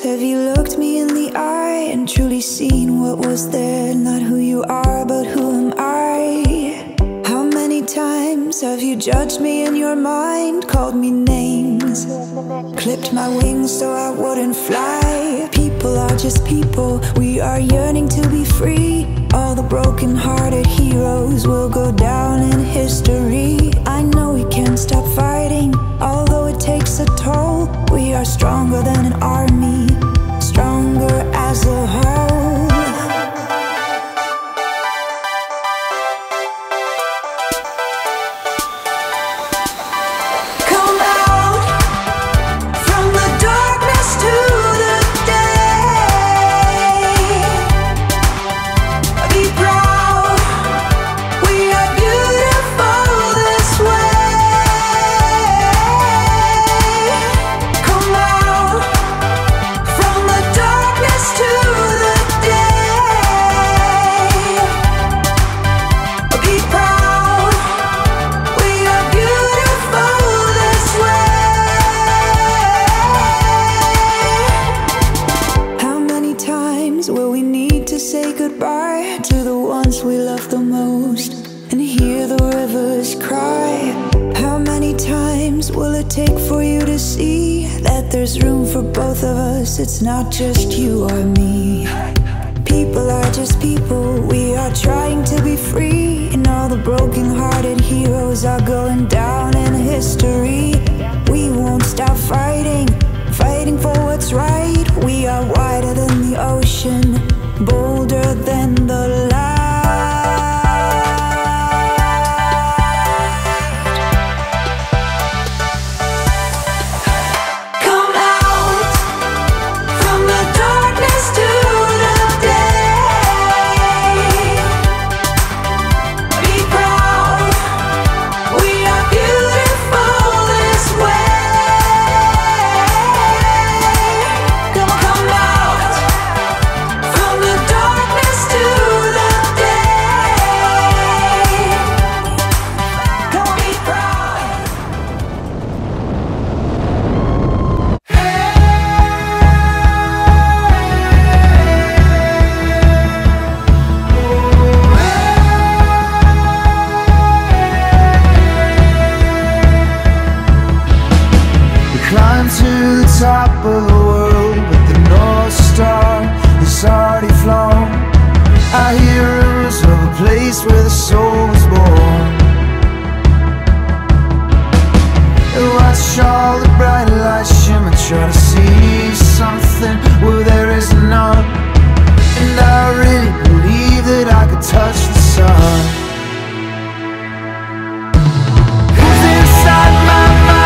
have you looked me in the eye and truly seen what was there? Not who you are, but who am I? How many times have you judged me in your mind, called me names, clipped my wings so I wouldn't fly? People are just people, we are yearning to be free. All the broken-hearted heroes will go down in history. I know we can't stop fighting, although it takes a toll. We are stronger than an army, stronger as a whole. Will we need to say goodbye to the ones we love the most and hear the rivers cry? How many times will it take for you to see that there's room for both of us? It's not just you or me. People are just people, we are trying to be free, and all the broken-hearted heroes are going down in history. We won't stop fighting, fighting for what's right. We are wider than the ocean, bolder than the light. Come out from the darkness to the day. Be proud, we are beautiful this way. Top of the world, but the North Star is already flown. I hear rumors of a place where the soul was born. And watch all the bright lights shimmer, try to see something where there is none. And I really believe that I could touch the sun. Who's inside my mind?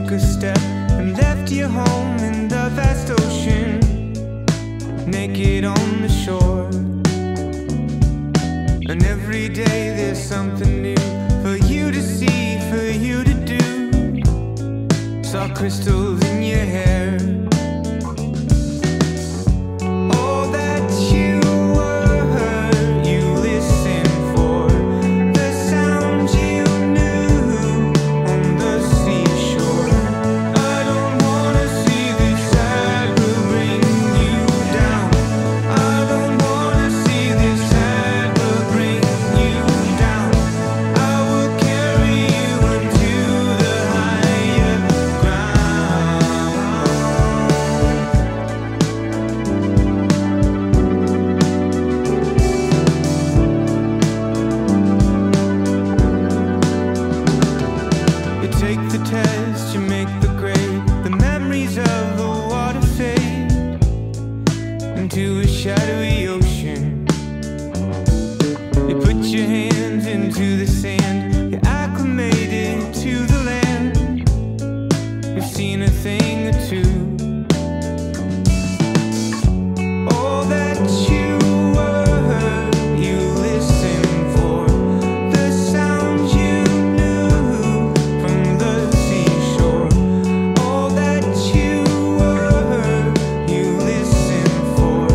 took a step and left your home in the vast ocean, naked on the shore. And every day there's something new for you to see, for you to do. Saw crystals in your hair. All that you were, you listened for the sound you knew on the seashore. I don't wanna see this sad will bring you down. I don't wanna see this sad will bring you down. I will carry you into the higher ground. You take the test, you make the grade. The memories of the water fade into a shadowy ocean. You put your hands into the sand, you're acclimated to the land. You've seen a thing or two. All that you were, you listened for the sound you knew from the seashore. All that you were, you listened for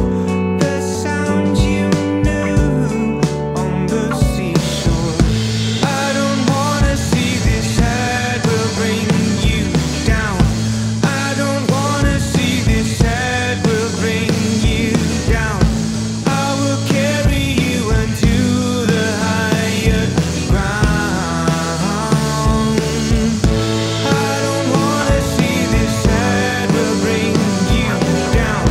the sound you knew on the seashore. I don't wanna see this sad will bring you down. I don't wanna see this sad will bring you down. I will carry you into the higher ground. I don't wanna see this sad will bring you down.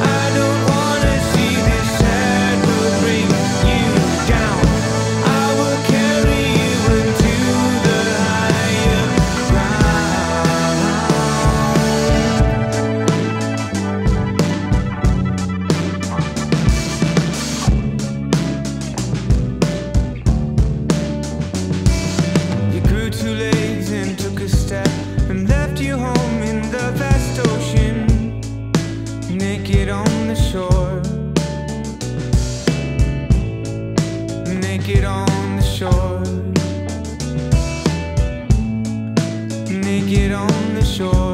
I don't wanna see this sad will bring you down. I will carry you into the higher ground. You grew two legs and took a step and left your home in the vast ocean, naked on the shore. Naked on the shore. Naked on the shore.